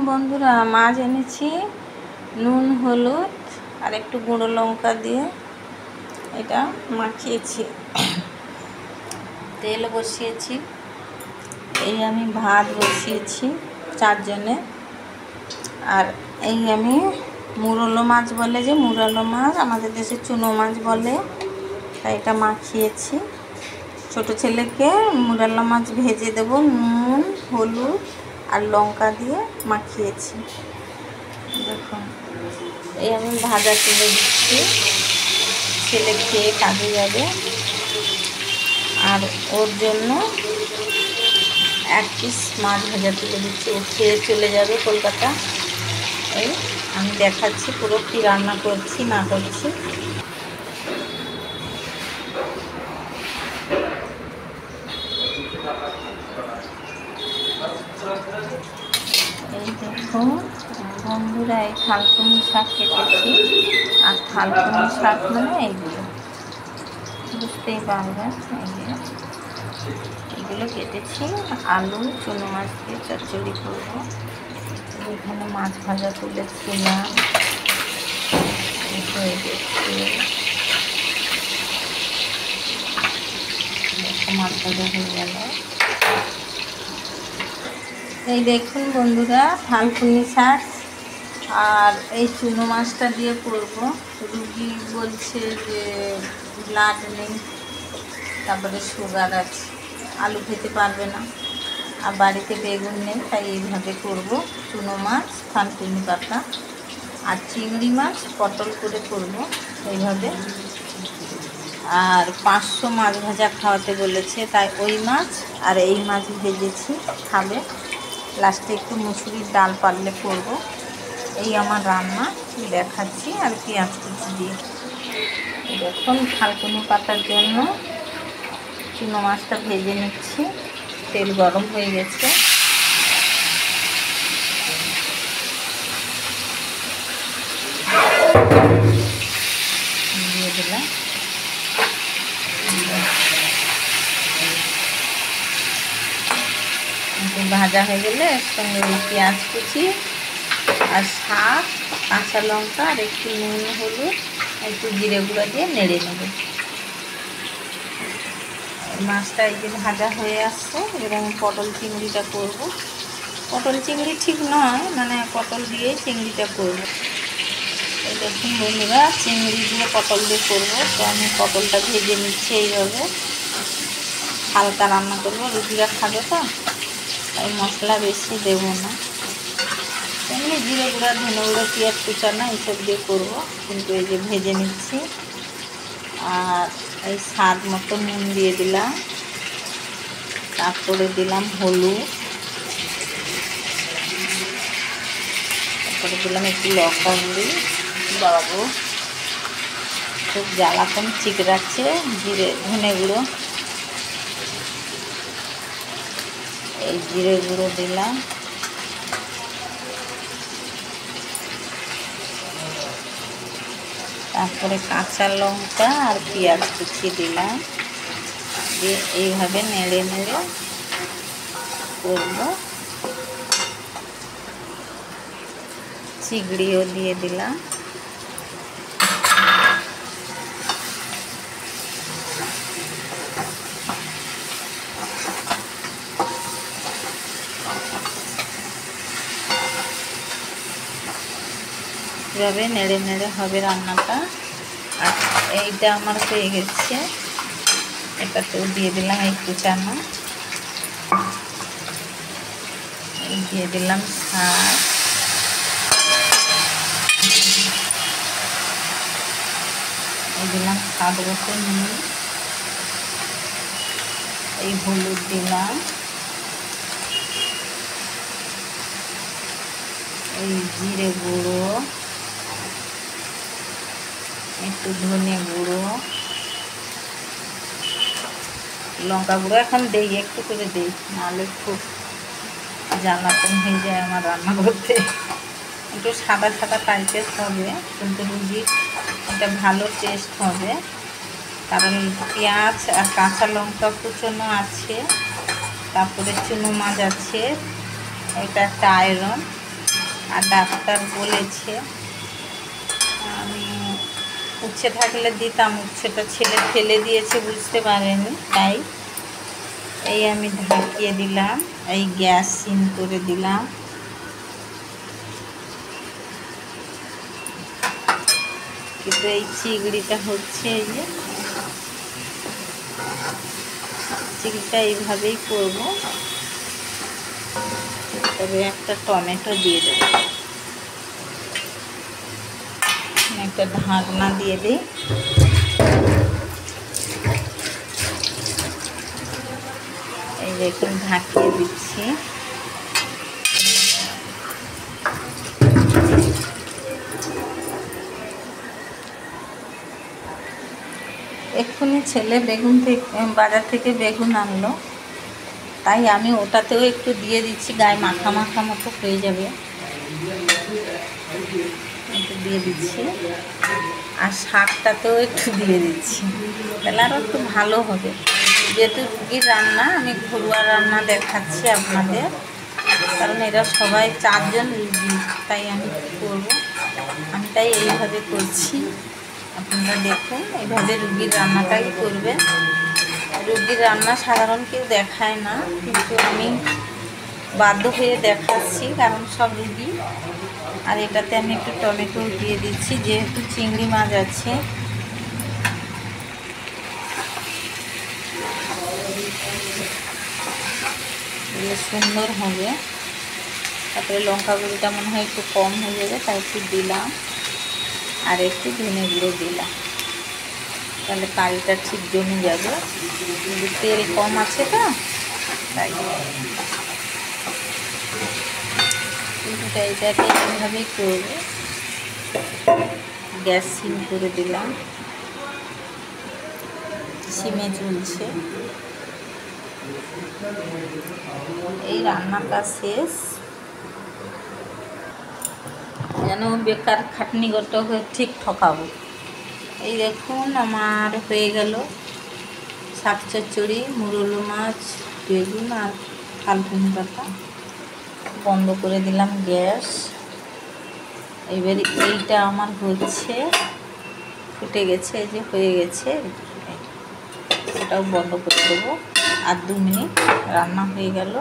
বন্ধুরা মাছ এনেছি, নুন হলুদ আর একটু গুঁড়ো লঙ্কা দিয়ে এটা মাখিয়েছি। তেল বসিয়েছি, এই আমি ভাত বসিয়েছি 4 জনে। আর এই আমি মুরলো মাছ বলে, যে মুরলো মাছ আমাদের দেশে চুনো মাছ বলে, তাই এটা মাখিয়েছি। ছোট ছেলেকে মুরলা মাছ ভেজে দেব, নুন হলুদ আর লঙ্কা দিয়ে মাখিয়েছি। দেখুন এই আমি ভাজা তুলে দিচ্ছি, ছেলে খেয়ে কাজে যাবে। আর ওর জন্য 1 পিস মাছ ভাজা তুলে দিচ্ছি, ও খেয়ে চলে যাবে কলকাতা। এই আমি দেখাচ্ছি পুরো কী রান্না করছি না করছি। এই দেখুন বন্ধুরা, এই থালকুনি শাক কেটেছি। আর থালকুনি শাক মানে এইগুলো বুঝতেই পারবেন, এইগুলো কেটেছি। আলু চুনো মাছ দিয়ে চচ্চড়ি করবো। এখানে মাছ ভাজা তুলেছিলাম, হয়ে গেছে। মাছ ভাজা হয়ে গেল। এই দেখুন বন্ধুরা, থালকুনি শাক আর এই চুনো মাছটা দিয়ে করব। রুগী বলছে যে ব্লাড নেই, তারপরে সুগার আছে, আলু খেতে পারবে না, আর বাড়িতে বেগুন নেই, তাই এইভাবে করব। চুনো মাছ থালকুনি পাতা আর চিংড়ি মাছ পটল করে করব এইভাবে। আর 500 মাছ ভাজা খাওয়াতে বলেছে, তাই ওই মাছ আর এই মাছ ভেজেছি, খাবে। লাস্টে একটু মুসুরির ডাল পারলে করব। এই আমার রান্না দেখাচ্ছি, আর পেঁয়াজ কুচি দিয়ে। দেখুন থালকুনি পাতার জন্য চুনো মাছটা ভেজে নিচ্ছি, তেল গরম হয়ে গেছে। দিয়ে দিলাম, ভাজা হয়ে গেলে এর সঙ্গে পেঁয়াজ কুচি আর শাক, কাঁচা লঙ্কা আর একটু নুন হলুদ একটু জিরে গুঁড়া দিয়ে নেড়ে নেব। মাছটা এই যে ভাজা হয়ে আসছে, এবং পটল চিংড়িটা করব। পটল চিংড়ি ঠিক নয়, মানে পটল দিয়েই চিংড়িটা করব। এই দেখুন বন্ধুরা, চিংড়ি দিয়ে পটল দিয়ে করবো, তো আমি পটলটা ভেজে নিচ্ছি এইভাবে। হালকা রান্না করবো, রুটিরা খাবে তো, তাই মশলা বেশি দেবো না। এমনি জিরে গুঁড়া, ধনে গুঁড়ো, পেঁয়াজ কুচানো এইসব দিয়ে করবো, কিন্তু এই যে ভেজে নিচ্ছি। আর এই স্বাদ মতো নুন দিয়ে দিলাম, তারপরে দিলাম হলুদ, তারপরে দিলাম একটু লঙ্কা গুঁড়ি। বাবু খুব জ্বালাতন চিকড়াচ্ছে। জিরে ধনে গুঁড়ো, এই জিরে গুঁড়ো দিলাম, তারপরে কাঁচা লঙ্কা আর পেঁয়াজ কুচি দিলাম, দিয়ে এইভাবে নেড়ে নেড়ে করব। চিংড়িও দিয়ে দিলাম। এভাবে নেড়ে নেড়ে হবে রান্নাটা। আর এইটা আমার হয়ে গেছে, এটাতেও দিয়ে দিলাম এই কুচানো, দিয়ে দিলাম শাক, এই দিলাম স্বাদ মতো নুন, এই হলুদ দিলাম, এই জিরে গুঁড়ো, একটু ধনে গুঁড়ো, লঙ্কা গুঁড়ো এখন দেই, একটু করে দেই, নাহলে খুব জ্বালাতন হয়ে যায় আমার রান্না করতে। একটু সাদা সাদা টাইপের হবে, কিন্তু রুজির এটা ভালো টেস্ট হবে, কারণ পেঁয়াজ আর কাঁচা লঙ্কা কুচনো আছে, তারপরে চুনো মাছ আছে, এটা একটা আয়রন, আর ডাক্তার বলেছে, আমি উচ্ছে থাকলে দিতাম, উচ্ছেটা ছেলে ফেলে দিয়েছে, বুঝতে পারেনি, তাই এই আমি ঢাকিয়ে দিলাম, এই গ্যাস সিম করে দিলাম। কিন্তু এই চিংড়িটা হচ্ছে, এই যে চিংড়িটা এইভাবেই করব। তবে একটা টমেটো দিয়ে দেবো, একটা ঢাকনা দিয়ে দিই। এই দেখুন ঢাকিয়ে দিচ্ছি। এক্ষুনি ছেলে বেগুন থেকে বাজার থেকে বেগুন আনলো, তাই আমি ওটাতেও একটু দিয়ে দিচ্ছি, গায়ে মাখা মাখা মতো হয়ে যাবে, একটু দিয়ে দিচ্ছি। আর শাকটাতেও একটু দিয়ে দিচ্ছি, তাহলে আরও একটু ভালো হবে। যেহেতু রুগীর রান্না, আমি ঘরোয়া রান্না দেখাচ্ছি আপনাদের, কারণ এরা সবাই 4 জন রুগী, তাই আমি কী করবো, আমি তাই এইভাবে করছি। আপনারা দেখুন, এইভাবে রুগীর রান্নাটাই করবেন। রুগীর রান্না সাধারণ কেউ দেখায় না, কিন্তু আমি বাধ্য হয়ে দেখাচ্ছি, কারণ সব রুগী। আর এটাতে আমি একটু টমেটো দিয়ে দিচ্ছি, যেহেতু চিংড়ি মাছ আছে। সুন্দর হবে। তারপরে লঙ্কা গুঁড়োটা মনে হয় একটু কম হয়ে যাবে, তাই একটু দিলাম, আর একটু ধনে গুঁড়ো দিলাম, তাহলে কারিটা ঠিক জমে যাবে। কিন্তু তেল কম আছে তো, তাই কিন্তু এটাকে এইভাবেই করবে। গ্যাস সিম করে দিলাম, সিমে চলছে। এই রান্নাটা শেষ, যেন বেকার খাটনিগত হয়ে ঠিক ঠকাবো। এই দেখুন আমার হয়ে গেল শাক চচ্চড়ি, মুরুলো মাছ, বেগুন আর থালকুনি পাতা। বন্ধ করে দিলাম গ্যাস। এবারে এইটা আমার হচ্ছে, ফুটে গেছে, এই যে হয়ে গেছে, ওটাও বন্ধ করে দেবো। আর 2 মিনিট রান্না হয়ে গেল।